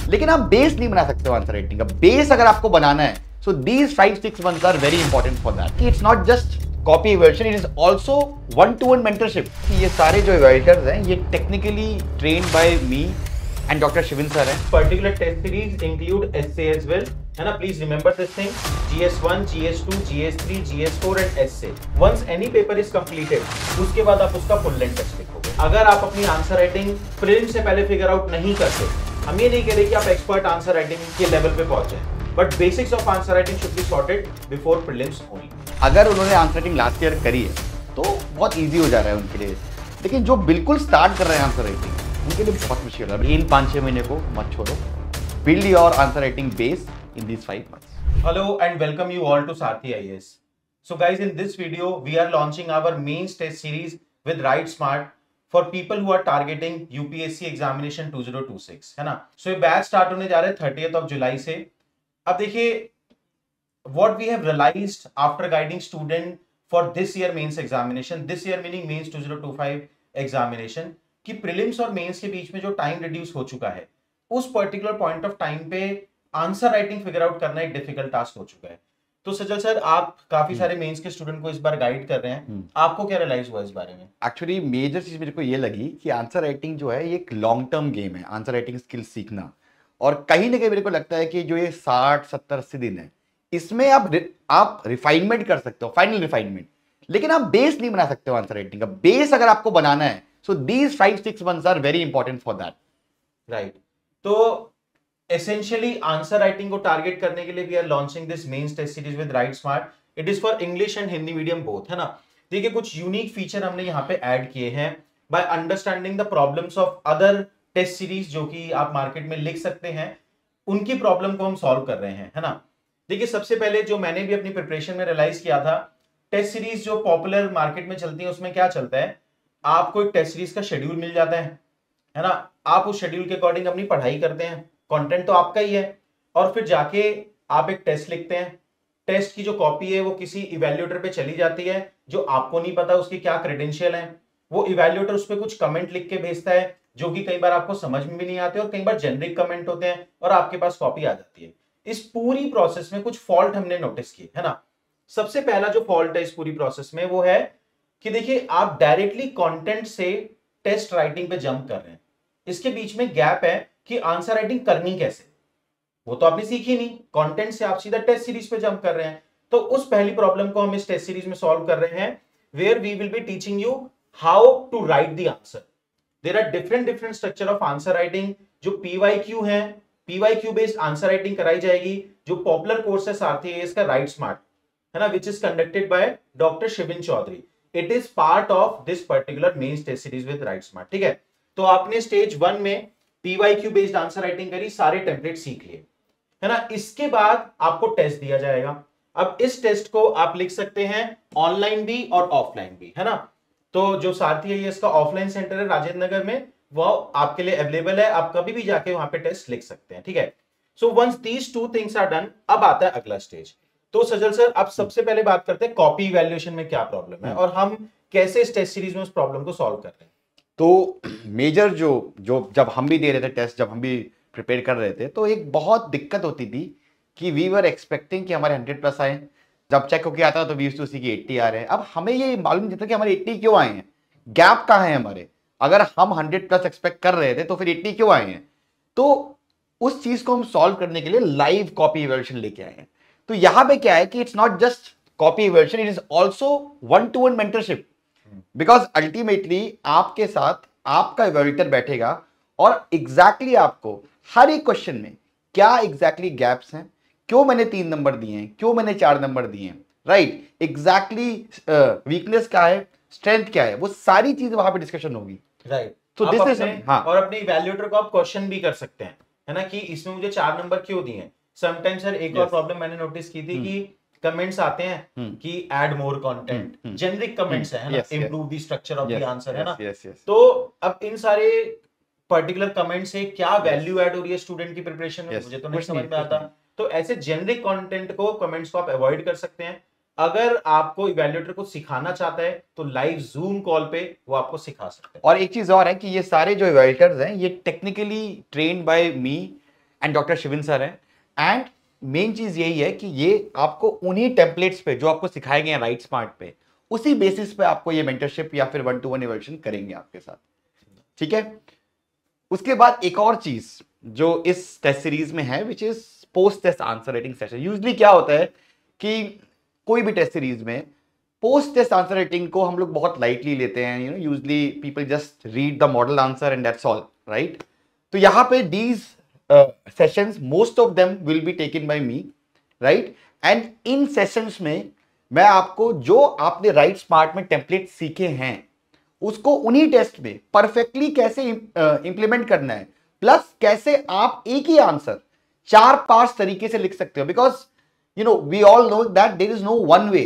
लेकिन आप बेस नहीं बना सकते हो आंसर राइटिंग का। बेस अगर आपको बनाना है, so these 5-6 months are very important for that. It's not just copy evaluation, it is also 1-to-1 mentorship. ये सारे जो इवैल्यूएटर्स हैं ये technically trained by me and doctor Shivin sir हैं। Particular test series include essay as well, है ना? Please remember this thing: GS1, GS2, GS3, GS4 and essay. Once any paper is completed, उसके बाद आप उसका full length टेस्ट लिखोगे। अगर आप अपनी आंसर राइटिंग प्रीलिम से पहले फिगर आउट नहीं करते, हम ये नहीं कह रहे कि आप एक्सपर्ट आंसर राइटिंग के लेवल पे पहुंचे, but basics of answer writing should be sorted before prelims only. अगर उन्होंने आंसर राइटिंग लास्ट ईयर करी है तो बहुत ईजी हो जा रहा है उनके लिए, लेकिन जो बिल्कुल स्टार्ट कर रहे हैं आंसर राइटिंग उनके लिए बहुत मुश्किल है। इन 5-6 महीने को मत छोड़ो, build your answer writing base in these 5 months. Hello and welcome you all to Sarthi IAS. So guys, in this video we are launching our mains test series with Write Smart for people who are targeting UPSC examination 2026, है ना? So ये batch start होने जा रहे हैं 30th of July से। अब देखिए, what we have realized after guiding student for this year mains examination, this year meaning mains 2025 examination, कि प्रीलिम्स और मेंस के बीच में जो टाइम रिड्यूस हो चुका है, उस पर्टिकुलर पॉइंट ऑफ टाइम पे आंसर राइटिंग फिगर आउट करना एक डिफिकल्ट टास्क हो चुका है। तो सजल सर, आप काफी सारे मेंस के स्टूडेंट को इस बार गाइड कर रहे हैं, आपको क्या रियलाइज हुआ इस बारे में? एक्चुअली मेजर चीज मेरे को ये लगी कि आंसर राइटिंग जो है ये एक लॉन्ग टर्म गेम है, आंसर राइटिंग स्किल सीखना। और कहीं ना कहीं मेरे को लगता है कि जो ये 60-70-80 दिन है, इसमें आप रिफाइनमेंट कर सकते हो, फाइनल रिफाइनमेंट, लेकिन आप बेस नहीं बना सकते हो आंसर राइटिंग का। बेस अगर आपको बनाना है, so these 5-6 months are very important for that. Right. तो एसेंशियली आंसर राइटिंग को टारगेट करने के लिए we are launching this mains test series with Write Smart. It is for English and Hindi medium both, है ना? देखिए, कुछ यूनिक फीचर हमने यहाँ पे ऐड किए हैं by understanding the problems of other test series जो कि आप मार्केट में लिख सकते हैं, उनकी प्रॉब्लम को हम सॉल्व कर रहे हैं, है ना? देखिए, सबसे पहले जो मैंने भी अपनी प्रिपरेशन में रियलाइज किया था, टेस्ट सीरीज जो पॉपुलर मार्केट में चलती है उसमें क्या चलता है, आपको एक टेस्ट सीरीज का शेड्यूल मिल जाता है ना? आप उस शेड्यूल के अकॉर्डिंग अपनी पढ़ाई करते हैं, कंटेंट तो आपका ही है, और फिर जाके आप एक टेस्ट लिखते हैं। टेस्ट की जो कॉपी है वो किसी इवैल्यूएटर पे चली जाती है, जो आपको नहीं पता उसकी क्या क्रेडेंशियल है। वो इवैल्यूएटर उस पर कुछ कमेंट लिख के भेजता है जो कि कई बार आपको समझ में भी नहीं आते, और कई बार जेनरिक कमेंट होते हैं, और आपके पास कॉपी आ जाती है। इस पूरी प्रोसेस में कुछ फॉल्ट हमने नोटिस किए, है ना? सबसे पहला जो फॉल्ट है इस पूरी प्रोसेस में वो है कि देखिए, आप डायरेक्टली कंटेंट से टेस्ट राइटिंग पे जंप कर रहे हैं। इसके बीच में गैप है कि आंसर राइटिंग करनी कैसे, वो तो आपने सीखी नहीं। कंटेंट से आप सीधा टेस्ट सीरीज पे जंप कर रहे हैं। तो उस पहली प्रॉब्लम को हम इस टेस्ट सीरीज में सॉल्व कर रहे हैं, where we will be teaching you how to write the answer. There are different structure of answer writing. जो पीवाईक्यू है, पीवाईक्यू बेस्ड आंसर राइटिंग कराई जाएगी। जो पॉपुलर कोर्स है सारथी आईएएस का राइट स्मार्ट, है ना, which is conducted by doctor Shivin Chaudhary. It is part of this particular mains test series with Write Smart, ठीक है? तो आपने स्टेज 1 में पीवाईक्यू बेस्ड आंसर राइटिंग करी, सारे टेम्पलेट सीख लिए, है ना? इसके बाद आपको टेस्ट दिया जाएगा। अब इस टेस्ट को आप लिख सकते हैं ऑनलाइन भी और ऑफलाइन भी, है ना? तो जो सारथी आईएएस का ऑफलाइन सेंटर है राजेंद्र नगर में, वो आपके लिए अवेलेबल है। आप कभी भी जाके वहां पे टेस्ट लिख सकते हैं, ठीक है? So once these 2 things are done, अब आता है अगला स्टेज। तो सजल सर, अब सबसे पहले बात करते हैं कॉपी इवैल्यूएशन में क्या प्रॉब्लम है और हम कैसे इस टेस्ट सीरीज में उस प्रॉब्लम को सॉल्व कर रहे हैं। तो मेजर जो जब हम भी दे रहे थे टेस्ट, जब हम भी प्रिपेयर कर रहे थे, तो एक बहुत दिक्कत होती थी कि वी वर एक्सपेक्टिंग कि हमारे 100+ आए। जब चेक होके आता तो वी यूज्ड टू सी कि 80 आ रहे हैं। अब हमें ये मालूम नहीं था कि हमारे 80 क्यों आए हैं, गैप कहाँ है हमारे। अगर हम 100+ एक्सपेक्ट कर रहे थे तो फिर 80 क्यों आए हैं? तो उस चीज को हम सॉल्व करने के लिए लाइव कॉपी इवैल्यूएशन लेके आए हैं। तो यहां पे क्या है कि it's not just copy evaluation, it is also 1-to-1 mentorship. Because ultimately आपके साथ आपका इवैल्यूएटर बैठेगा और एग्जैक्टली आपको हर एक क्वेश्चन में क्या एग्जैक्टली गैप्स हैं, क्यों मैंने 3 नंबर दिए हैं, क्यों मैंने 4 नंबर दिए हैं, राइट, एग्जैक्टली वीकनेस क्या है, स्ट्रेंथ क्या है, वो सारी चीज वहां पे डिस्कशन होगी, राइट? तो दिस इज हाँ। और अपने इवैल्यूएटर को आप क्वेश्चन भी कर सकते हैं, है ना, कि इसमें मुझे 4 नंबर क्यों दिए हैं। समटाइम्स सर एक और प्रॉब्लम मैंने नोटिस की थी कि कमेंट्स आते हैं कि add more content, generic comments है ना, improve the structure of the answer, है ना? तो अब इन सारे पर्टिकुलर कमेंट से क्या वैल्यू ऐड हो रही है स्टूडेंट की प्रिपरेशन में, मुझे तो नहीं समझ में आता। तो ऐसे जेनरिक कंटेंट को, कमेंट्स को आप अवॉइड कर सकते हैं। अगर आपको इवैल्यूएटर को सिखाना चाहता है तो लाइव जूम कॉल पे वो आपको सिखा सकते हैं। और एक चीज और है कि ये सारे जो इवैल्यूएटर्स हैं ये technically trained by me and doctor Shivin sir हैं। एंड मेन चीज यही है कि ये आपको उन्हीं टेम्पलेट्स पे जो आपको सिखाए गए हैं राइट स्मार्ट पे, उसी बेसिस पे आपको ये मेंटरशिप या फिर 1-to-1 इवोल्यूशन करेंगे आपके साथ, ठीक है। उसके बाद एक और चीज जो इस टेस्ट सीरीज में है, which is post test answer writing session. Usually क्या होता है कि कोई भी टेस्ट सीरीज में पोस्ट टेस्ट आंसर राइटिंग को हम लोग बहुत लाइटली लेते हैं, you know, usually people just read the model answer and that's all, right. तो यहां पे these sessions most of them will be taken by me, right. And इन सेशंस में मैं आपको जो आपने राइट स्मार्ट में टेम्पलेट सीखे हैं उसको उन्हीं टेस्ट में परफेक्टली कैसे इंप्लीमेंट करना है, प्लस कैसे आप एक ही आंसर 4-5 तरीके से लिख सकते हो। Because you know, we all know that there is no one way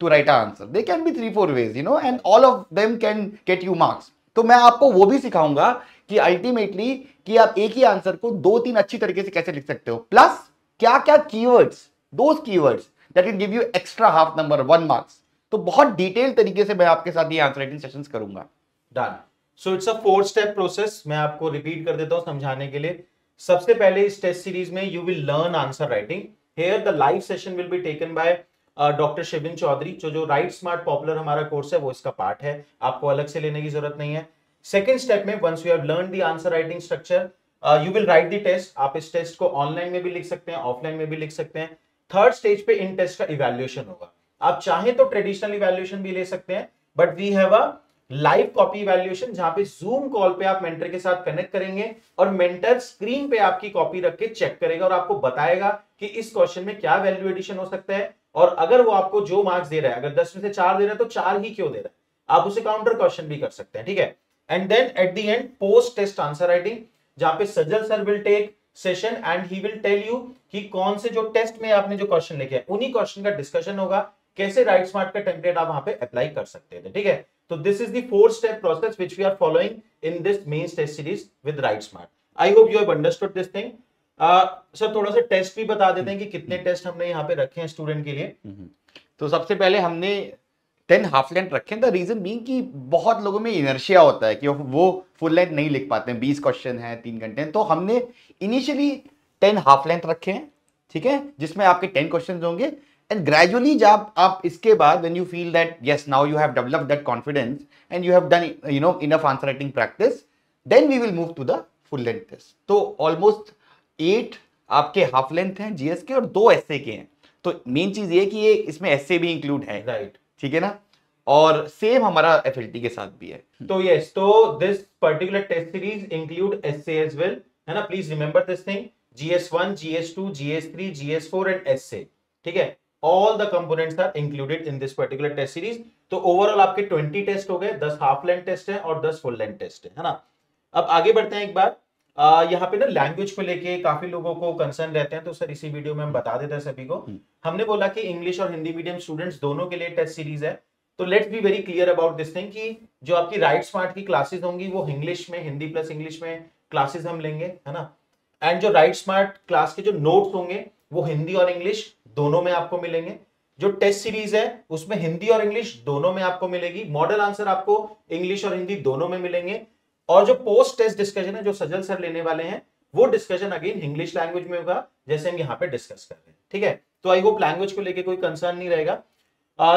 to write an answer. There can be 3-4 ways, you know, and all of them can get you marks. तो मैं आपको वो भी सिखाऊंगा कि अल्टीमेटली कि आप एक ही आंसर को 2-3 अच्छी तरीके से कैसे लिख सकते हो, प्लस क्या क्या keywords, those keywords that will give you extra half number 1 marks. तो बहुत डिटेल तरीके से मैं आपके साथ ये आंसर राइटिंग सेशंस करूंगा। Done. So it's a 4 step process. मैं आपको रिपीट कर देता हूं समझाने के लिए। सबसे पहले इस टेस्ट सीरीज में you will learn answer writing. Here the live session will be taken by doctor Shivin Chaudhary. जो राइट स्मार्ट पॉपुलर हमारा कोर्स है वो इसका पार्ट है, आपको अलग से लेने की जरूरत नहीं है। सेकंड स्टेप में once you have learn the answer writing structure, you will write the test. आप इस टेस्ट को ऑनलाइन में भी लिख सकते हैं, ऑफलाइन में भी लिख सकते हैं। थर्ड स्टेज पे इन टेस्ट का इवैल्यूएशन होगा। आप चाहें तो ट्रेडिशनल इवैल्यूएशन भी ले सकते हैं, but we have a live copy evaluation जहां पे जूम कॉल पे आप मेंटर के साथ कनेक्ट करेंगे और मेंटर स्क्रीन पे आपकी कॉपी रख के चेक करेगा और आपको बताएगा कि इस क्वेश्चन में क्या वैल्यू एडिशन हो सकता है। और अगर वो आपको जो मार्क्स दे रहा है, अगर 10 में से 4 दे रहा है तो 4 ही क्यों दे रहा है, आप उसे काउंटर क्वेश्चन भी कर सकते हैं, ठीक है। And then at the end post test answer writing, जहां पे Sajjal sir will take session and he will tell you कि कौन से जो टेस्ट में आपने जो क्वेश्चन लिखे हैं उन्हीं क्वेश्चन का डिस्कशन होगा, कैसे राइट स्मार्ट का टेम्पलेट आप वहां पे अप्लाई कर सकते थे, ठीक है। तो this is the 4 step process which we are following in this mains test series with Write Smart. I hope you have understood this thing. Sir थोड़ा सा टेस्ट भी बता देते हैं कि कितने टेस्ट हमने यहाँ पे रखे हैं स्टूडेंट के लिए। तो सबसे पहले हमने 10 हाफ लेंथ रखे। द रीजन बीइंग कि बहुत लोगों में इनर्शिया होता है कि वो फुल लेंथ नहीं लिख पाते हैं, 20 क्वेश्चन है 3 घंटे, तो हमने इनिशियली 10 हाफ लेंथ रखे हैं, ठीक है, जिसमें आपके 10 क्वेश्चन होंगे। एंड ग्रेजुअली जब आप इसके बाद when you feel that yes now you have developed that confidence and you have done you know enough answer writing practice, then we will move to the full length test. तो almost 8 आपके half length हैं GS के और 2 S A के हैं। तो main चीज ये कि ये इसमें एसए भी इंक्लूड है, राइट, ठीक है ना, और सेम हमारा एफएलटी के साथ भी है। तो यस, तो this particular test series include SA as well, है ना। Please remember this thing, GS1, GS2, GS3, GS4 and SA, ठीक है। All the components are included in this particular test series. तो ओवरऑल आपके 20 टेस्ट हो गए, 10 half length test है और 10 फुल लेंथ टेस्ट है ना। अब आगे बढ़ते हैं। एक बार यहाँ पे ना लैंग्वेज को लेके काफी लोगों को कंसर्न रहते हैं, तो सर इसी वीडियो में हम बता देते हैं सभी को। हमने बोला कि इंग्लिश और हिंदी मीडियम स्टूडेंट्स दोनों के लिए टेस्ट सीरीज है। तो let's be very clear about this thing कि जो आपकी राइट स्मार्ट की क्लासेस होंगी वो इंग्लिश में, हिंदी प्लस इंग्लिश में क्लासेस हम लेंगे, है ना। एंड जो राइट स्मार्ट क्लास के जो नोट्स होंगे वो हिंदी और इंग्लिश दोनों में आपको मिलेंगे। जो टेस्ट सीरीज है उसमें हिंदी और इंग्लिश दोनों में आपको मिलेगी। मॉडल आंसर आपको इंग्लिश और हिंदी दोनों में मिलेंगे। और जो पोस्ट टेस्ट डिस्कशन है जो सजल सर लेने वाले हैं वो डिस्कशन अगेन इंग्लिश लैंग्वेज में होगा, जैसे हम यहाँ पे डिस्कस कर रहे हैं, ठीक है। तो आई होप लैंग्वेज को लेके कोई कंसर्न नहीं रहेगा।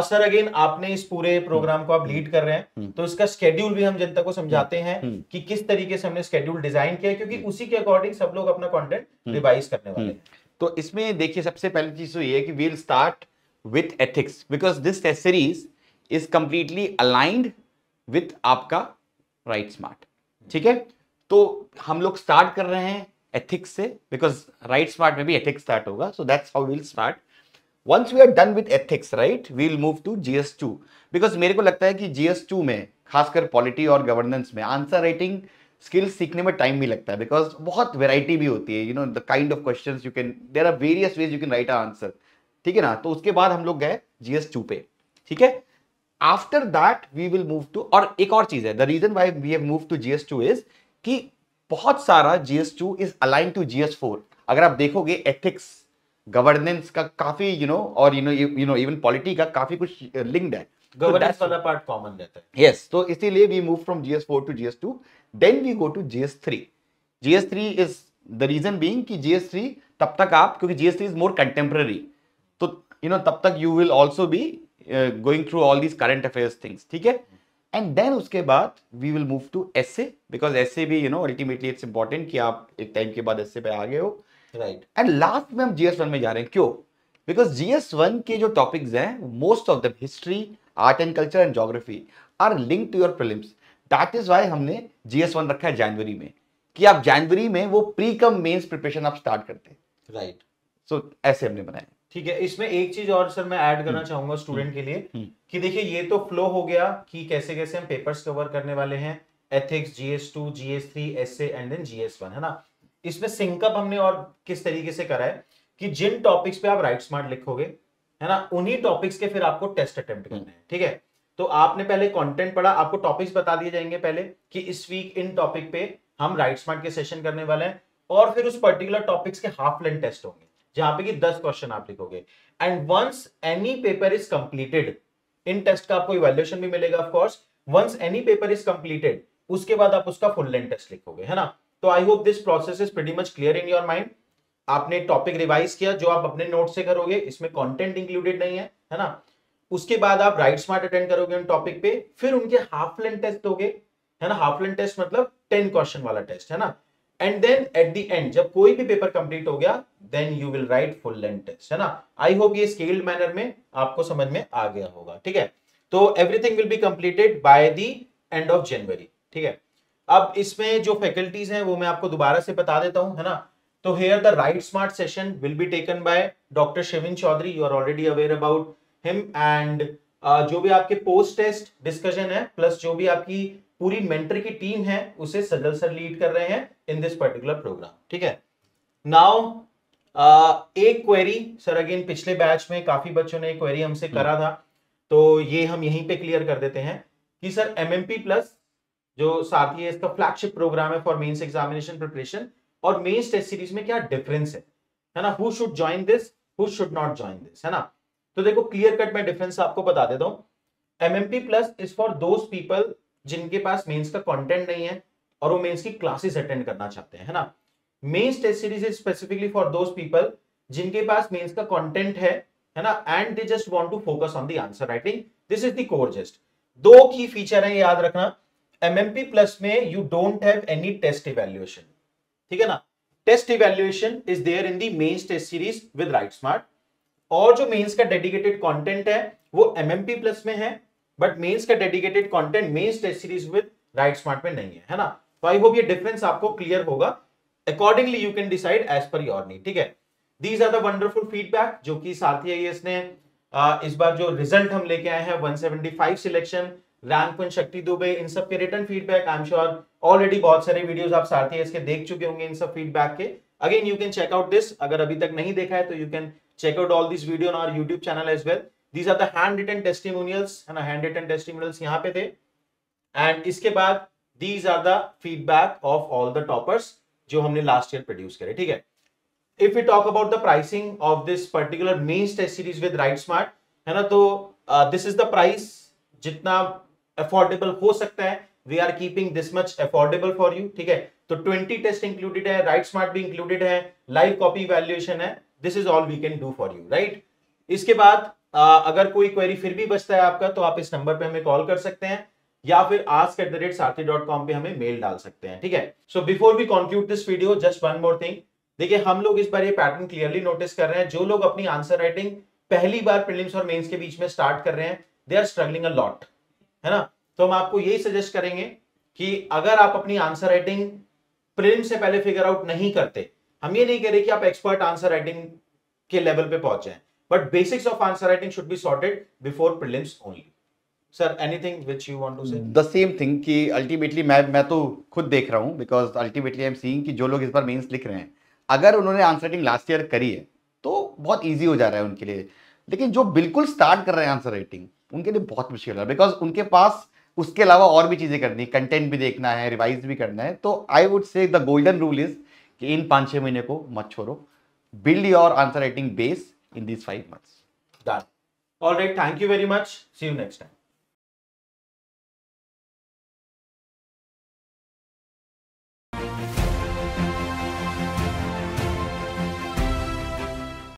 सर अगेन आपने इस पूरे प्रोग्राम को आप लीड कर रहे हैं, तो इसका स्केड्यूल भी हम जनता को समझाते हैं कि किस तरीके से हमने स्केड्यूल डिजाइन किया है, क्योंकि उसी के अकॉर्डिंग सब लोग अपना कंटेंट रिवाइज करने वाले हैं। तो इसमें देखिए सबसे पहली चीज तो ये है कि we will start with ethics, because this test series is completely aligned with आपका राइट स्मार्ट, ठीक है। तो हम लोग स्टार्ट कर रहे हैं एथिक्स से, बिकॉज राइट स्मार्ट में भी एथिक्स स्टार्ट होगा, so that's how we will start. Once we are done with ethics, right, we will move to GS2, because मेरे को लगता है कि GS2 में खासकर पॉलिटी और गवर्नेंस में आंसर राइटिंग स्किल्स सीखने में टाइम भी लगता है, बिकॉज बहुत वेराइटी भी होती है, you know the kind of questions you can, there are various ways you can write a answer, ठीक है ना। तो उसके बाद हम लोग गए GS2 पे, ठीक है। After that we will move to, और एक और चीज है, the reason why we have move to GS2 is कि बहुत सारा GS2 is align to GS4। अगर आप देखोगे एथिक्स, गवर्नेंस का काफी और इवन पॉलिटी का काफी कुछ लिंक्ड है, गवर्नेंस वाला पार्ट कॉमन रहता है। यस, तो इसीलिए we move from GS4 to GS2, then we go to GS3। GS3 is the reason being कि GS3 तब तक आप, क्योंकि GS3 इज मोर कंटेम्पररी, तो तब तक you will also be going through all these current affairs things, ठीक है। एंड देन उसके बाद we will move to SA, because SA भी अल्टीमेटली इट्स इंपॉर्टेंट कि आप एक टाइम के बाद एसए पे आ गए हो, राइट। एंड लास्ट में हम GS1 में जा रहे हैं। क्यों? बिकॉज GS1 के जो टॉपिक्स हैं, most of the history, art and culture and geography are link to your prelims. That is why हमने GS1 रखा है जनवरी में, कि आप जनवरी में वो प्री कम मेंस प्रिपरेशन आप स्टार्ट करते हैं। राइट। सो ऐसे हमने बनाया। ठीक है, इसमें एक चीज और सर मैं ऐड करना चाहूंगा स्टूडेंट के लिए, कि देखिए ये तो फ्लो हो गया कि कैसे कैसे हम पेपर्स कवर करने वाले हैं, ethics, GS2, GS3, S A and then GS1, है ना। इसमें सिंकअप हमने और किस तरीके से करा है कि जिन टॉपिक्स पे आप राइट स्मार्ट लिखोगे, है ना, उन्हीं टॉपिक्स के फिर आपको टेस्ट अटेम्प्ट करने हैं, ठीक है। तो आपने पहले कंटेंट पढ़ा, आपको टॉपिक्स बता दिए जाएंगे पहले कि इस वीक इन टॉपिक पे हम राइट स्मार्ट के सेशन करने वाले हैं, और फिर उस पर्टिकुलर टॉपिक्स के हाफ लेंथ टेस्ट होंगे जहां पे कि 10 क्वेश्चन आप लिखोगे। And once any paper is completed, इन टेस्ट का आपको इवैल्यूएशन भी मिलेगा of course, once any paper is completed, उसके बाद आप उसका फुल लेंथ टेस्ट लिखोगे, है ना। तो I hope this process is pretty much clear in your mind. आपने टॉपिक रिवाइज किया जो आप अपने नोट से करोगे, इसमें कंटेंट इंक्लूडेड नहीं है ना। उसके बाद आप राइट स्मार्ट अटेंड करोगे उन टॉपिक पे, फिर उनके हाफ लेंथ टेस्ट दोगे, है ना। हाफ लेंथ टेस्ट मतलब 10 क्वेश्चन वाला टेस्ट, है ना। And then at the end जब कोई भी पेपर कंप्लीट हो गया, then you will write full length test, है ना। आई होप ये स्केल्ड मैनर में आपको समझ में आ गया होगा, ठीक है। तो everything will be completed by the end of January, ठीक है। अब इसमें जो फैकल्टीज हैं वो मैं आपको दोबारा से बता देता हूं, है ना। तो here the Write Smart session will be taken by doctor Shivin Chaudhary, you are already aware about him. And जो भी आपके पोस्ट टेस्ट डिस्कशन है, प्लस जो भी आपकी पूरी मेंटर की टीम है, उसे सजल सर लीड कर रहे हैं इन दिस पर्टिकुलर प्रोग्राम, ठीक है। नाउ एक क्वेरी सर, अगेन पिछले बैच में काफी बच्चों ने क्वेरी हमसे करा था, तो ये हम यहीं पे क्लियर कर देते हैं कि सर MMP प्लस जो साथ ही इसका फ्लैगशिप प्रोग्राम है फॉर मेंस एग्जामिनेशन प्रिपरेशन, और मेंस टेस्ट सीरीज में क्या डिफरेंस है ना। Who should join this, who should not join this, है ना। तो देखो क्लियर कट मैं डिफरेंस आपको बता देता हूं। MMP plus is for those people जिनके पास मेंस का कंटेंट नहीं है और वो मेंस की क्लासेस अटेंड करना चाहते हैं, है ना। Mains test series is specifically for those people जिनके पास मेंस का कंटेंट है ना, and they just want to focus on the answer writing. This is the core just. दो की फीचर है, याद रखना। MMP प्लस में you don't have any test evaluation, ठीक है ना। Test evaluation is there in the mains test series with Write Smart, और जो मेंस का डेडिकेटेड कंटेंट है वो MMP प्लस में है, बट मेंस का dedicated content mains test series with Write Smart में नहीं है ना। तो आई होप ये डिफरेंस आपको क्लियर होगा। Accordingly you can decide as per your need, ठीक है। These are the wonderful feedback जो कि साथी आईएएस ने इस बार जो रिजल्ट हम लेके आए हैं 175 सिलेक्शन, रैंक वन शक्ति दुबे, इन सब के return feedback I am sure already बहुत सारे वीडियोस आप साथी इसके देख चुके होंगे इन सब फीडबैक के। Again you can check out this, अगर अभी तक नहीं देखा है तो you can check out all these video on our YouTube channel as well. These are the handwritten testimonials, है ना, handwritten testimonials यहाँ पे थे। and इसके बाद these are the feedback of all the toppers जो हमने last year produce करे, ठीक है। If we talk about the pricing of this particular mains test series with Right Smart, है ना, तो this is the price जितना affordable हो सकता है, we are keeping this much affordable for you, ठीक है। तो 20 टेस्ट इंक्लूडेड है, राइट स्मार्ट भी इंक्लूडेड है, लाइव कॉपी इवैल्यूएशन है। This is all we can do for you, right. इसके बाद अगर कोई क्वेरी फिर भी बचता है आपका, तो आप इस नंबर पे हमें कॉल कर सकते हैं या फिर ask@sarthi.com पे हमें मेल डाल सकते हैं, ठीक है। So before we conclude this video, just one more thing. देखिए हम लोग इस बार ये पैटर्न क्लियरली नोटिस कर रहे हैं, जो लोग अपनी आंसर राइटिंग पहली बार प्रीलिम्स और मेंस के बीच में स्टार्ट कर रहे हैं, they are struggling a lot, है ना। तो हम आपको यही सजेस्ट करेंगे कि अगर आप अपनी आंसर राइटिंग प्रीलिम्स से पहले फिगर आउट नहीं करते, हम ये नहीं कह रहे कि आप एक्सपर्ट आंसर राइटिंग के लेवल पे पहुंच जाएं, but basics of answer writing should be sorted before prelims only. Sir anything which you want to say? The same thing कि अल्टीमेटली मैं तो खुद देख रहा हूं, because ultimately I am seeing कि जो लोग इस बार मेंस लिख रहे हैं, अगर उन्होंने आंसर राइटिंग लास्ट ईयर करी है तो बहुत ईजी हो जा रहा है उनके लिए, लेकिन जो बिल्कुल स्टार्ट कर रहे हैं आंसर राइटिंग, उनके लिए बहुत मुश्किल है, बिकॉज उनके पास उसके अलावा और भी चीजें करनी, कंटेंट भी देखना है, रिवाइज भी करना है। तो I would say the golden rule is कि इन 5-6 महीने को मत छोड़ो, build your answer writing base in these 5 months. Done. All right, thank you very much. See you next time.